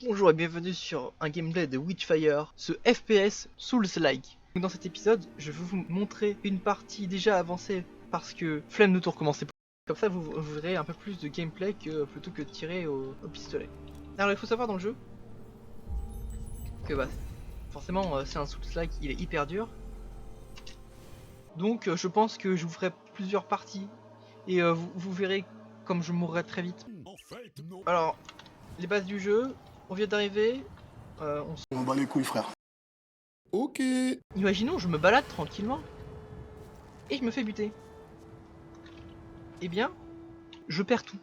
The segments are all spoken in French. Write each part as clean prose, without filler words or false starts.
Bonjour et bienvenue sur un gameplay de Witchfire, ce FPS Souls-like. Dans cet épisode, je vais vous montrer une partie déjà avancée parce que flemme de tout recommencer. Comme ça, vous verrez un peu plus de gameplay plutôt que de tirer au pistolet. Alors, il faut savoir dans le jeu que forcément, c'est un Souls-like, il est hyper dur. Donc, je pense que je vous ferai plusieurs parties et vous verrez comme je mourrai très vite. Alors, les bases du jeu, on vient d'arriver. On bat les couilles, frère. Ok. Imaginons, je me balade tranquillement et je me fais buter. Eh bien, je perds tout.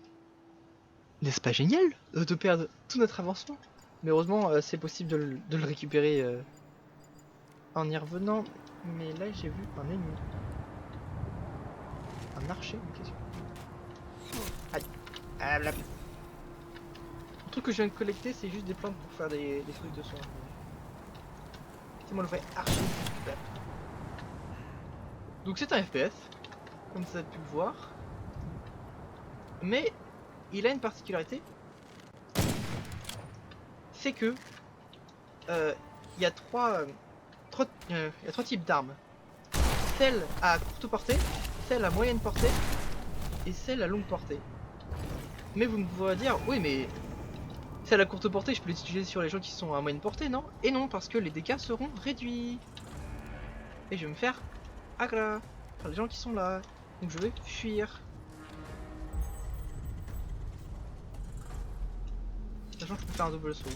N'est-ce pas génial de perdre tout notre avancement? Mais heureusement, c'est possible de le récupérer en y revenant. Mais là, j'ai vu un ennemi. Un archer, une question. Aïe. Ah, le truc que je viens de collecter, c'est juste des plantes pour faire des trucs de soin. C'est moi le vrai archer. Donc c'est un FPS, comme ça a pu le voir. Mais il a une particularité. C'est que il y a trois types d'armes. Celle à courte portée, celle à moyenne portée et celle à longue portée. Mais vous me pourrez dire, oui mais celle à courte portée, je peux l'utiliser sur les gens qui sont à moyenne portée, non? Et non, parce que les dégâts seront réduits. Et je vais me faire agra par les gens qui sont là. Donc je vais fuir. Sachant que je peux faire un double saut.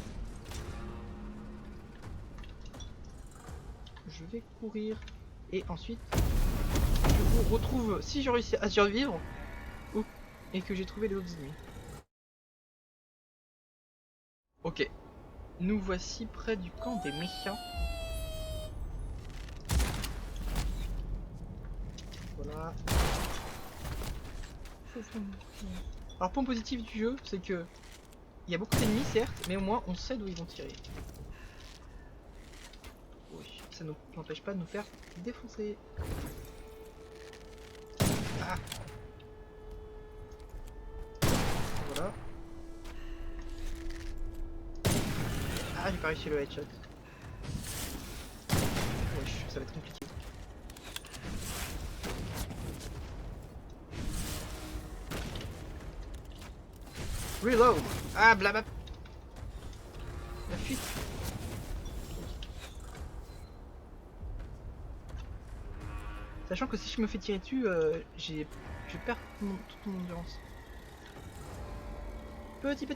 Je vais courir. Et ensuite, je vous retrouve si j'ai réussi à survivre et que j'ai trouvé les autres ennemis. Ok. Nous voici près du camp des méchants. Voilà. Alors, point positif du jeu, c'est que il y a beaucoup d'ennemis certes, mais au moins on sait d'où ils vont tirer. Oui, ça ne nous empêche pas de nous faire défoncer. Ah. Voilà. Ah, j'ai pas réussi le headshot. Wesh, ça va être compliqué. Reload. Ah, blabla. La fuite. Sachant que si je me fais tirer dessus, je perds toute mon endurance. Petit.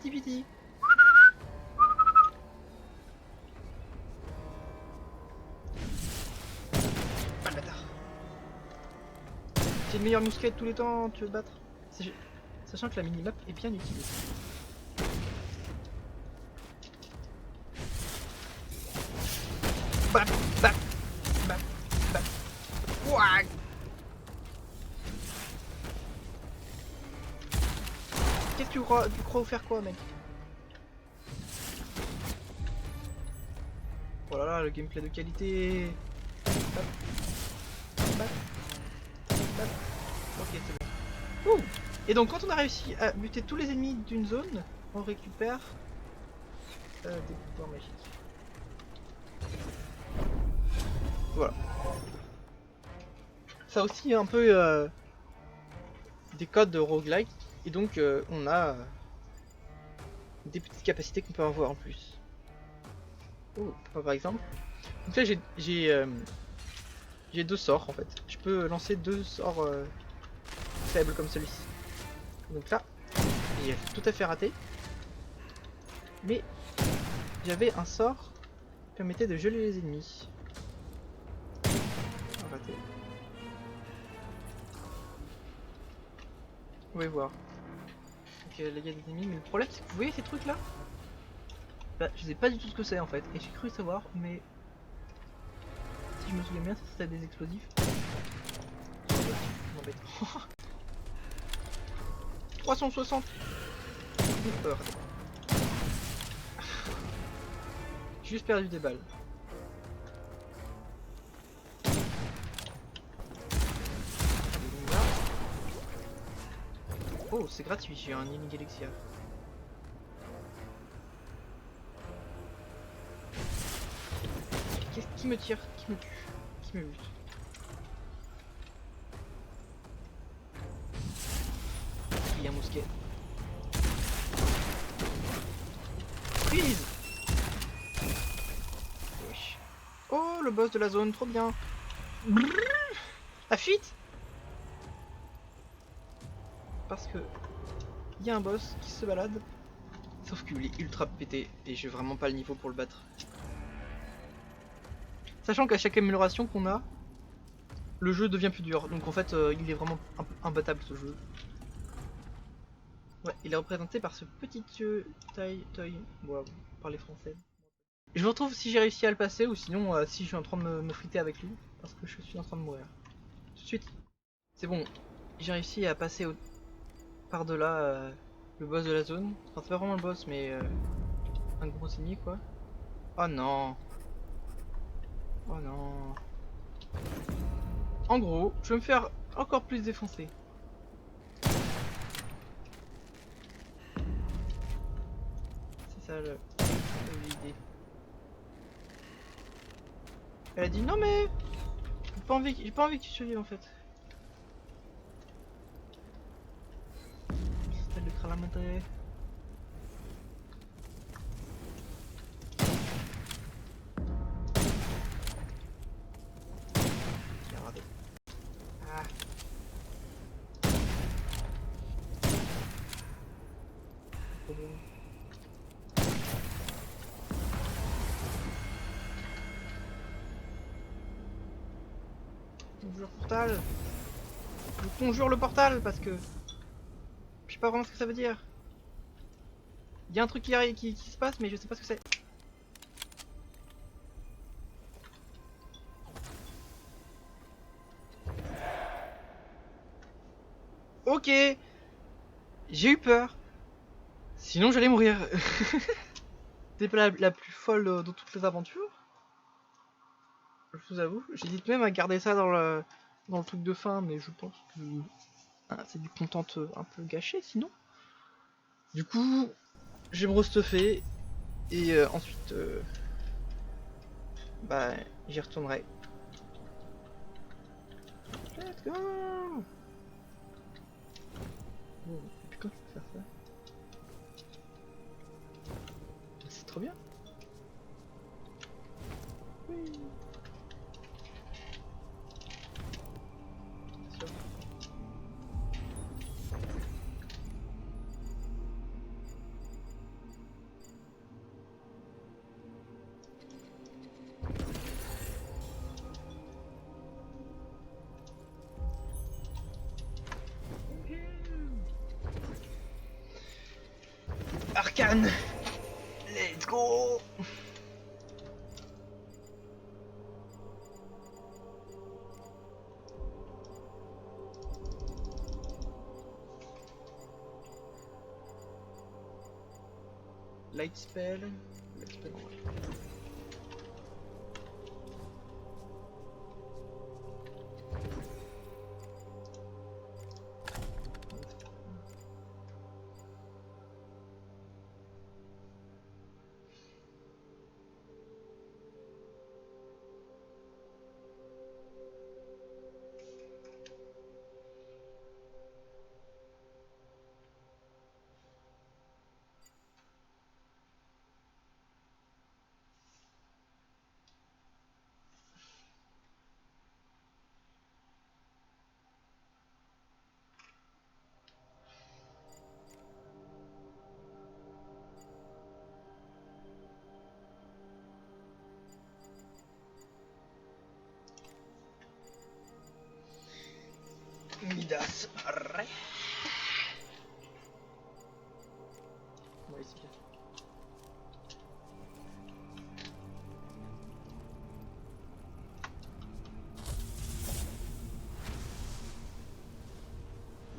Ah, le bâtard. C'est le meilleur mousquet de tous les temps, tu veux te battre? Sachant que la minimap est bien utilisée. Bam. Ouah. Qu'est-ce que tu crois faire quoi, mec? Oh là là, le gameplay de qualité. Ok, c'est bon. Ouh. Et donc quand on a réussi à buter tous les ennemis d'une zone, on récupère des pouvoirs magiques. Voilà. Ça aussi un peu des codes de roguelike. Et donc on a des petites capacités qu'on peut avoir en plus. Oh, par exemple. Donc là j'ai deux sorts en fait. Je peux lancer deux sorts faibles comme celui-ci. Donc là, j'ai tout à fait raté. Mais j'avais un sort qui permettait de geler les ennemis. Raté. Vous pouvez voir. Donc là il y a des ennemis, mais le problème c'est que vous voyez ces trucs là, je sais pas du tout ce que c'est en fait, et j'ai cru savoir, mais si je me souviens bien, c'était des explosifs. M'embête. 360. J'ai juste perdu des balles. Oh, c'est gratuit, j'ai un Unique Elixir. Qui me tire? Qui me tue? Qui me bute? Il y a un mousquet. Freeze! Wesh. Oh, le boss de la zone, trop bien. La fuite. Parce que il y a un boss qui se balade. Sauf qu'il est ultra pété et j'ai vraiment pas le niveau pour le battre. Sachant qu'à chaque amélioration qu'on a, le jeu devient plus dur. Donc en fait, il est vraiment imbattable ce jeu. Ouais, il est représenté par ce petit toy. Wow, parler français. Je vous retrouve si j'ai réussi à le passer ou sinon si je suis en train de me friter avec lui. Parce que je suis en train de mourir. Tout de suite. C'est bon, j'ai réussi à passer par-delà le boss de la zone. Enfin, c'est pas vraiment le boss, mais un gros ennemi quoi. Oh non. Oh non. En gros, je vais me faire encore plus défoncer. C'est ça l'idée. Elle a dit non mais j'ai pas envie que tu survives en fait. C'est le crâne. Regardez. Ah. Trop bon. Conjure portal. Je conjure le portal parce que je sais pas vraiment ce que ça veut dire. Il y a un truc qui se passe mais je sais pas ce que c'est. Ok. J'ai eu peur. Sinon j'allais mourir. C'était pas la plus folle de toutes les aventures. Je vous avoue. J'hésite même à garder ça dans le truc de fin mais je pense que c'est du content un peu gâché sinon. Du coup, je vais me restuffer et ensuite bah j'y retournerai. Let's go. Oh, et puis quand tu peux faire ça? C'est trop bien. Oui. Bien sûr. Arcane. Let's go. Light spell. Light spell en vrai. Midas. Arrête. Ouais, c'est bien.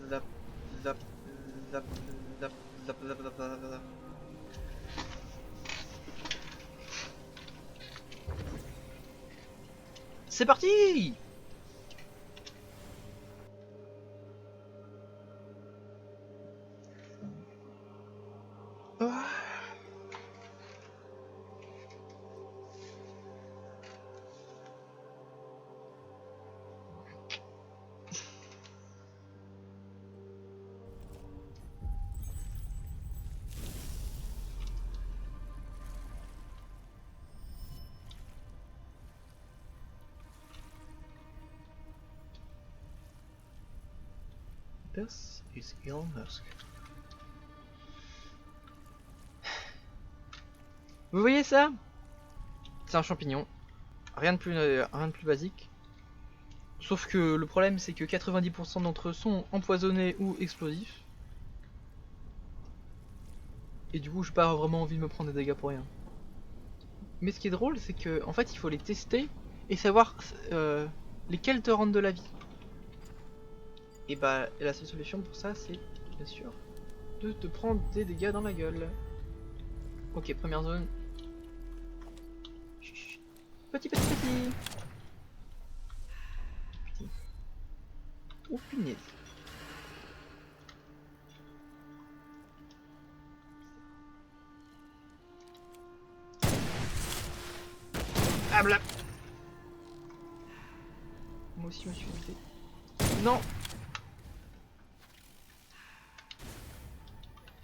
Zap, zap, zap, zap, zap, zap, zap, zap, zap. C'est parti. Ah. This is Elon Musk. Vous voyez ça? C'est un champignon. Rien de plus basique. Sauf que le problème c'est que 90% d'entre eux sont empoisonnés ou explosifs. Et du coup j'ai pas vraiment envie de me prendre des dégâts pour rien. Mais ce qui est drôle c'est que en fait il faut les tester et savoir lesquels te rendent de la vie. Et bah la seule solution pour ça c'est bien sûr de te prendre des dégâts dans la gueule. Ok, première zone. Chut. Petit. Oh punaise. Ah bla. Moi aussi je me suis buté. Non.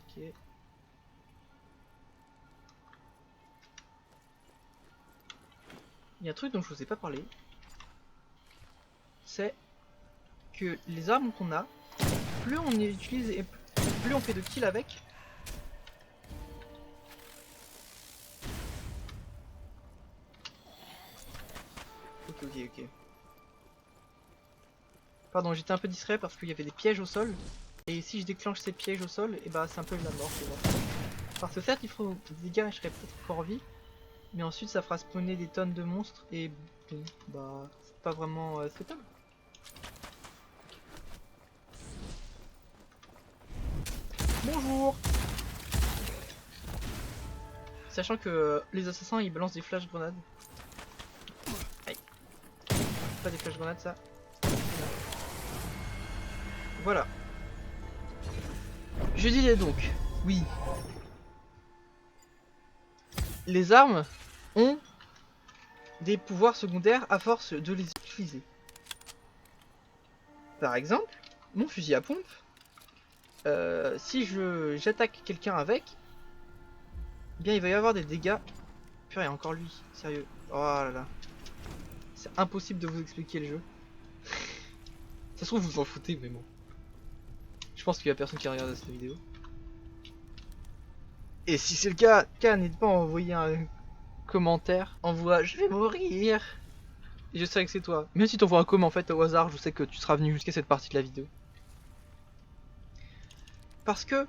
Ok. Il y a un truc dont je vous ai pas parlé. C'est que les armes qu'on a, plus on les utilise et plus on fait de kills avec. Ok. Pardon, j'étais un peu distrait parce qu'il y avait des pièges au sol. Et si je déclenche ces pièges au sol, et bah c'est un peu la mort, tu vois. Parce que certes, il faut des dégâts et je serai peut-être encore en vie. Mais ensuite, ça fera spawner des tonnes de monstres et bon, bah c'est pas vraiment souhaitable. Bonjour. Sachant que les assassins ils balancent des flash grenades. Aïe. Pas des flash grenades ça. Voilà. Je disais donc, oui. Les armes ont des pouvoirs secondaires à force de les utiliser. Par exemple, mon fusil à pompe, si j'attaque quelqu'un avec, eh bien il va y avoir des dégâts. Purée, encore lui, sérieux. Oh là là. C'est impossible de vous expliquer le jeu. Ça se trouve vous en foutez, mais bon. Je pense qu'il y a personne qui regarde cette vidéo. Et si c'est le cas, n'hésite pas à envoyer un commentaire. Envoie je vais mourir. Et je sais que c'est toi. Même si t'envoies un comment en fait au hasard, je sais que tu seras venu jusqu'à cette partie de la vidéo. Parce que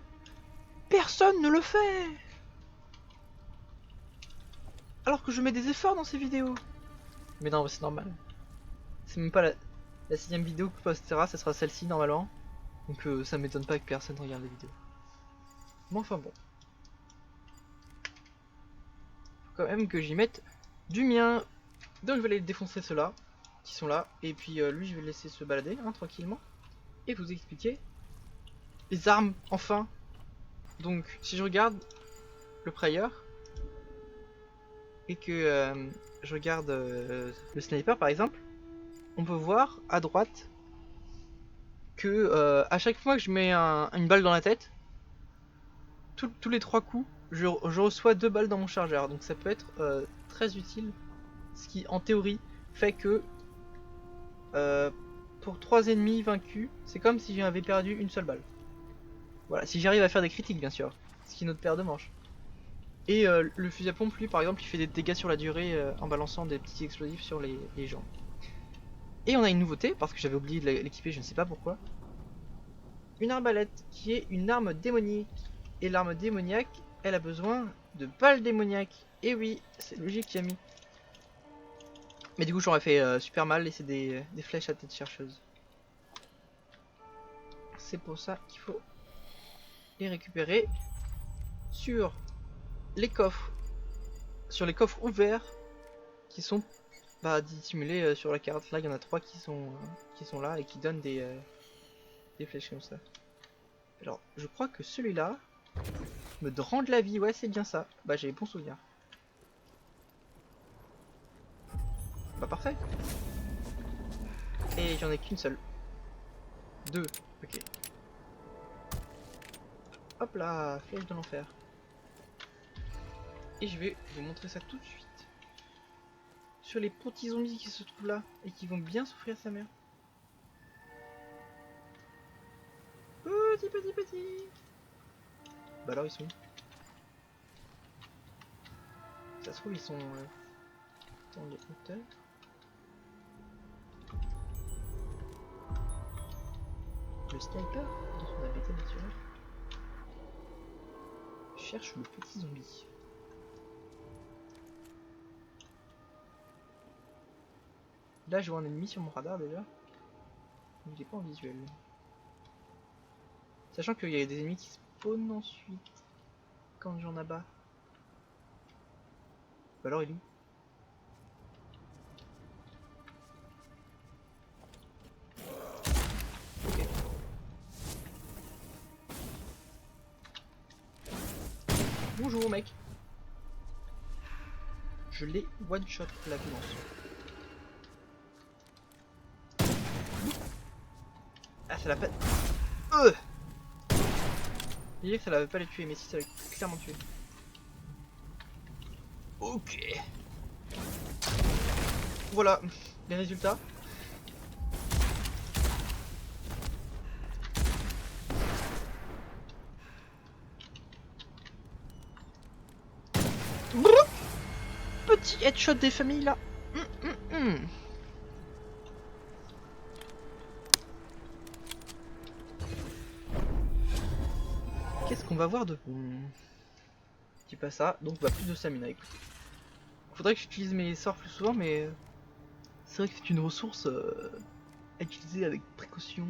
personne ne le fait. Alors que je mets des efforts dans ces vidéos. Mais non, c'est normal. C'est même pas la 6ème vidéo que postera, ça sera celle-ci normalement. Donc ça m'étonne pas que personne regarde les vidéos. Mais enfin bon. Faut quand même que j'y mette du mien. Donc je vais aller défoncer ceux-là, qui sont là. Et puis lui je vais le laisser se balader hein, tranquillement. Et vous expliquer les armes enfin. Donc si je regarde le prayer et que je regarde le sniper par exemple, on peut voir à droite que à chaque fois que je mets une balle dans la tête, tous les 3 coups, je reçois 2 balles dans mon chargeur. Donc ça peut être très utile. Ce qui en théorie fait que pour 3 ennemis vaincus, c'est comme si j'avais perdu une seule balle. Voilà, si j'arrive à faire des critiques bien sûr, ce qui est notre paire de manches. Et le fusil à pompe lui par exemple il fait des dégâts sur la durée en balançant des petits explosifs sur les gens. Et on a une nouveauté, parce que j'avais oublié de l'équiper, je ne sais pas pourquoi. Une arbalète, qui est une arme démoniaque. Et l'arme démoniaque, elle a besoin de balles démoniaques. Et oui, c'est logique Yami. Mais du coup j'aurais fait super mal et c'est des flèches à tête chercheuse. C'est pour ça qu'il faut les récupérer sur les coffres. Sur les coffres ouverts qui sont dissimulés sur la carte. Là il y en a 3 qui sont là et qui donnent des flèches comme ça. Alors je crois que celui-là me rend de la vie, ouais c'est bien ça. Bah j'ai bon souvenir. Bah parfait. Et j'en ai qu'une seule. 2, ok. Hop là, flèche de l'enfer. Et je vais vous montrer ça tout de suite. Sur les petits zombies qui se trouvent là et qui vont bien souffrir sa mère. petit. Bah alors ils sont où? Ça se trouve ils sont dans les hauteurs. Le sniper dans son habitat naturel cherche le petit zombie. Là je vois un ennemi sur mon radar déjà. Mais il est pas en visuel. Sachant qu'il y a des ennemis qui spawnent ensuite quand j'en abats. Bah alors il est où? Ok. Bonjour mec. Je l'ai one shot la violence. Ah ça l'a pas... Je dirais que ça l'avait pas les tuer, mais si ça l'a clairement tué. Ok. Voilà les résultats. Petit headshot des familles là. Qu'est-ce qu'on va voir de bon? Je dis pas ça, donc bah plus de stamina, écoute. Faudrait que j'utilise mes sorts plus souvent, mais c'est vrai que c'est une ressource à utiliser avec précaution.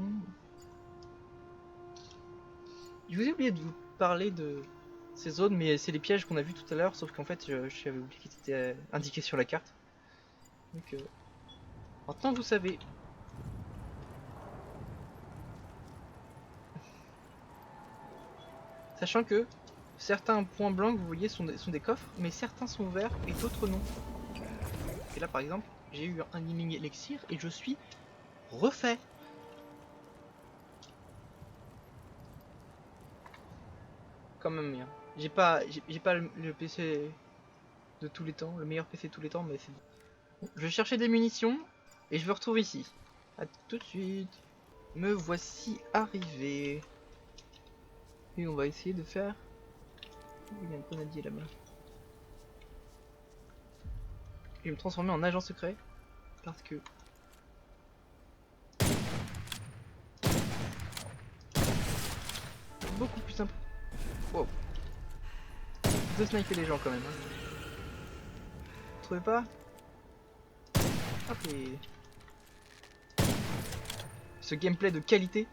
Je vous ai oublié de vous parler de ces zones, mais c'est les pièges qu'on a vus tout à l'heure, sauf qu'en fait j'avais oublié qu'ils étaient indiqués sur la carte. Donc maintenant vous savez. Sachant que certains points blancs que vous voyez sont des coffres, mais certains sont verts et d'autres non. Et là par exemple, j'ai eu un healing elixir et je suis refait. Quand même bien. J'ai pas le PC de tous les temps, le meilleur PC de tous les temps, mais c'est bon. Je vais chercher des munitions et je me retrouve ici. A tout de suite. Me voici arrivé. Et on va essayer de faire... Il y a un grenadier là-bas. Je vais me transformer en agent secret. Parce que... beaucoup plus simple. Wow. De sniper les gens quand même. Vous trouvez pas? Ok. Ce gameplay de qualité.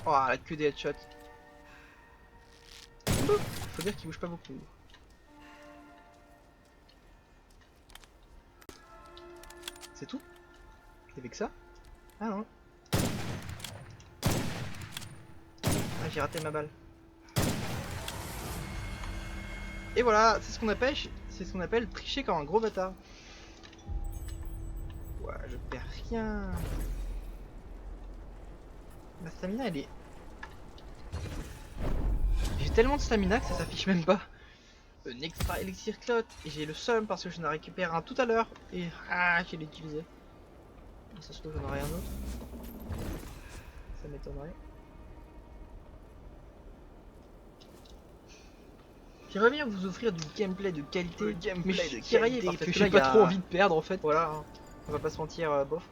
Oh la queue des headshots. Faut dire qu'il bouge pas beaucoup. C'est tout? Y'avait que ça? Ah non. Ah j'ai raté ma balle. Et voilà, c'est ce qu'on appelle tricher comme un gros bâtard. Ouais, je perds rien. Ma stamina elle est... J'ai tellement de stamina que ça s'affiche même pas. Un extra élixir clotte. Et j'ai le seum parce que je n'en récupère un tout à l'heure. Et ah, je l'ai utilisé. Ça se trouve j'en aurai un autre. Ça m'étonnerait. J'aimerais bien vous offrir du gameplay de qualité. Mais je suis tiraillé parce que j'ai pas trop envie de perdre en fait. Voilà, hein. On va pas se mentir, bof.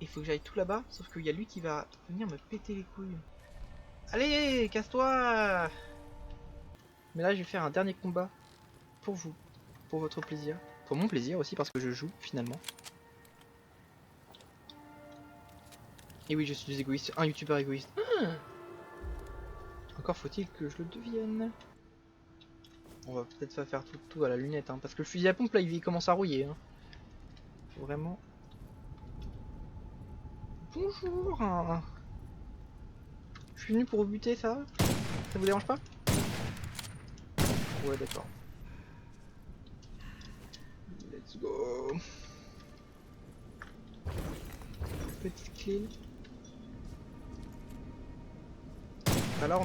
Il faut que j'aille tout là-bas, sauf qu'il y a lui qui va venir me péter les couilles. Allez, casse-toi! Mais là, je vais faire un dernier combat pour vous, pour votre plaisir. Pour mon plaisir aussi, parce que je joue finalement. Et oui, je suis égoïste, un youtubeur égoïste. Encore faut-il que je le devienne. On va peut-être faire tout à la lunette, hein, parce que le fusil à pompe là, il commence à rouiller. Hein. Faut vraiment. Bonjour! Je suis venu pour vous buter, ça? Ça vous dérange pas? Ouais, d'accord. Let's go! Petite clé. Alors, on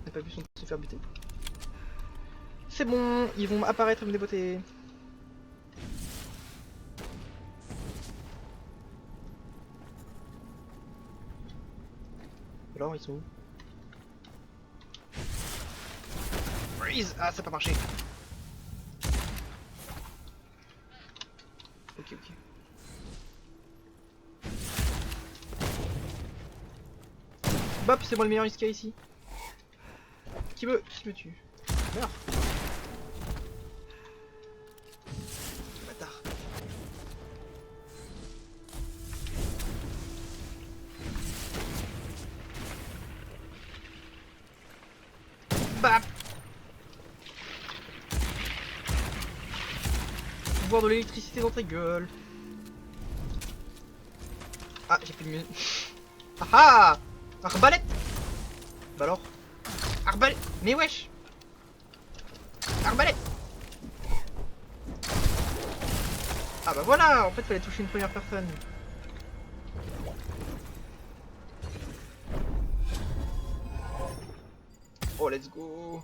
n'a pas pu se faire buter. C'est bon, ils vont apparaître me déboîter. Alors, ils sont où? Freeze! Ah, ça n'a pas marché. Ok, ok. Bop, c'est moi le meilleur Iska ici. Qui me tue? Meurs. Bâtard. Bap. Pouvoir de l'électricité dans ta gueule. Ah, j'ai plus de musique. Ah ah! Arbalète! Bah alors? Arbalète! Mais wesh! Arbalète! Ah bah voilà! En fait, fallait toucher une première personne. Oh, let's go!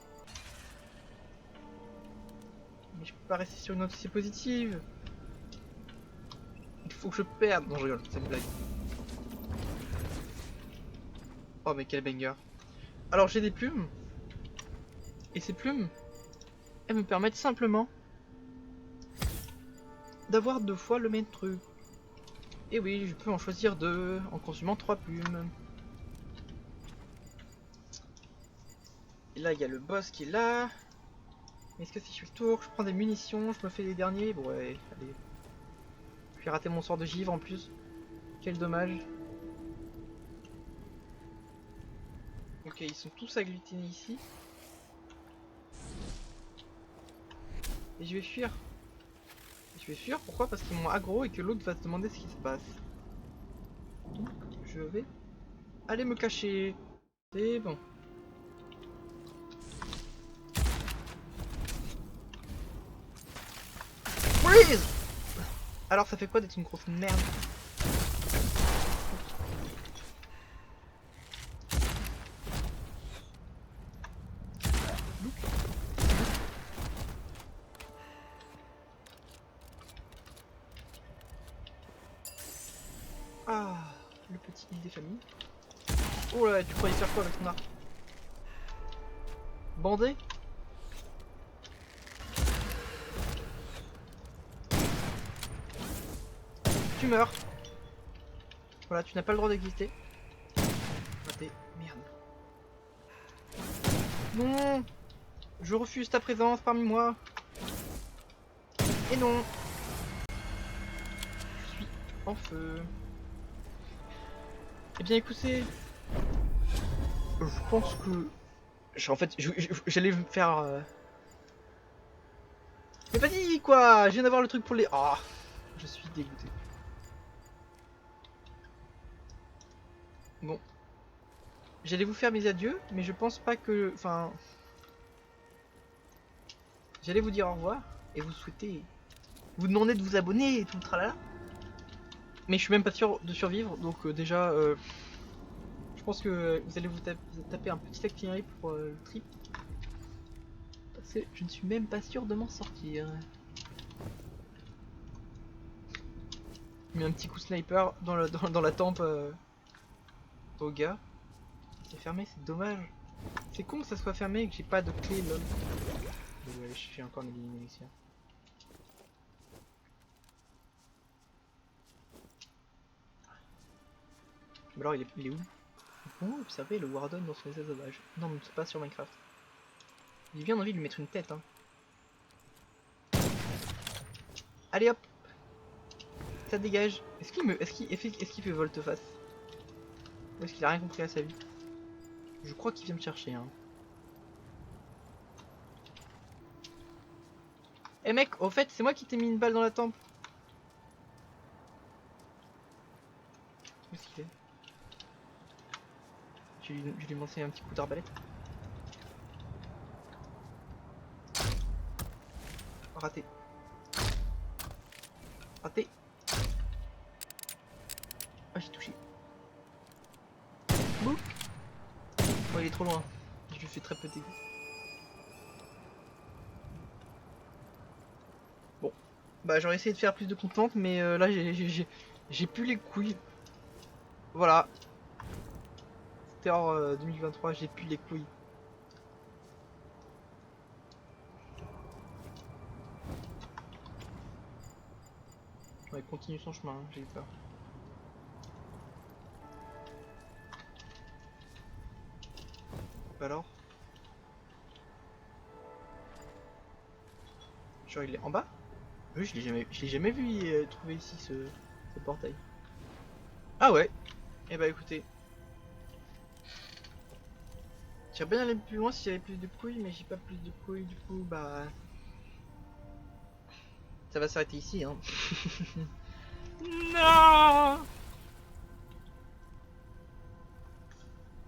Mais je peux pas rester sur une note aussi positive. Il faut que je perde. Non, je rigole, c'est une blague. Oh, mais quel banger. Alors, j'ai des plumes. Et ces plumes, elles me permettent simplement d'avoir 2 fois le même truc. Et oui, je peux en choisir 2 en consumant 3 plumes. Et là, il y a le boss qui est là. Est-ce que si je fais le tour, je prends des munitions, je me fais les derniers? Bon, ouais, allez. J'ai raté mon sort de givre en plus. Quel dommage. Ok, ils sont tous agglutinés ici. Et je vais fuir. Je vais fuir, pourquoi? Parce qu'ils m'ont aggro et que l'autre va se demander ce qui se passe. Donc, je vais aller me cacher. C'est bon. Freeze! Alors ça fait quoi d'être une grosse merde? Ah, le petit île des familles. Oh là, tu croyais faire quoi avec ton arc? Bandé? Tu meurs. Voilà, tu n'as pas le droit d'exister. Raté. Merde. Non! Je refuse ta présence parmi moi. Et non! Je suis en feu. Eh bien écoutez, je pense que... En fait, j'allais me faire... Mais vas-y quoi! Je viens d'avoir le truc pour les... Ah! Je suis dégoûté. Bon. J'allais vous faire mes adieux, mais je pense pas que... Enfin... J'allais vous dire au revoir, et vous souhaiter... Vous demander de vous abonner et tout le tralala. Mais je suis même pas sûr de survivre, donc déjà... je pense que vous allez vous taper un petit itinéraire pour le trip. Parce que je ne suis même pas sûr de m'en sortir. J'ai mis un petit coup sniper dans la tempe au gars. C'est fermé, c'est dommage. C'est con que ça soit fermé et que j'ai pas de clé lol. Je vais aller chercher encore des munitions. Mais alors il est où? Oh, observez le Warden dans son état sauvage. Non, mais c'est pas sur Minecraft. J'ai bien envie de lui mettre une tête, hein. Allez hop! Ça dégage. Est-ce qu'il fait volte-face? Ou est-ce qu'il a rien compris à sa vie? Je crois qu'il vient me chercher, hein. Eh mec, au fait, c'est moi qui t'ai mis une balle dans la tempe. Où est-ce qu'il est? Je vais lui lancer un petit coup d'arbalète. Raté. Raté. Ah, j'ai touché. Bouc. Oh, il est trop loin. Je lui fais très peu de dégâts. Bon. Bah, j'aurais essayé de faire plus de contente, mais là, j'ai plus les couilles. Voilà. Meteor 2023, j'ai plus les couilles. Ouais, continue son chemin, hein, j'ai eu peur. Bah alors? Genre il est en bas? Oui, je l'ai jamais vu trouver ici ce portail. Ah ouais. Eh bah écoutez. J'aimerais bien aller plus loin si j'avais plus de couilles, mais j'ai pas plus de couilles, du coup bah... Ça va s'arrêter ici, hein. Non.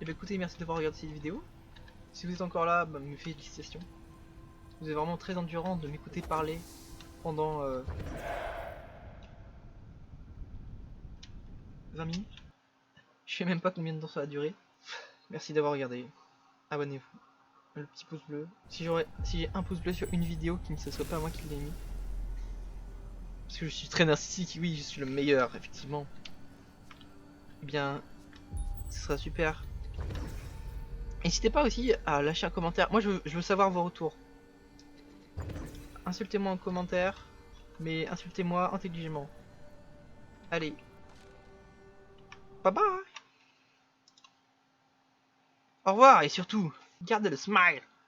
Eh bah écoutez, merci d'avoir regardé cette vidéo. Si vous êtes encore là, bah, mes félicitations. Vous êtes vraiment très endurant de m'écouter parler pendant 20 minutes. Je sais même pas combien de temps ça va durer. Merci d'avoir regardé. Abonnez-vous. Le petit pouce bleu. Si j'ai un pouce bleu sur une vidéo, qui ne ce soit pas moi qui l'ai mis. Parce que je suis très narcissique, oui, je suis le meilleur, effectivement. Eh bien, ce sera super. N'hésitez pas aussi à lâcher un commentaire. Moi, je veux savoir vos retours. Insultez-moi en commentaire, mais insultez-moi intelligemment. Allez. Bye bye. Au revoir, et surtout, gardez le smile.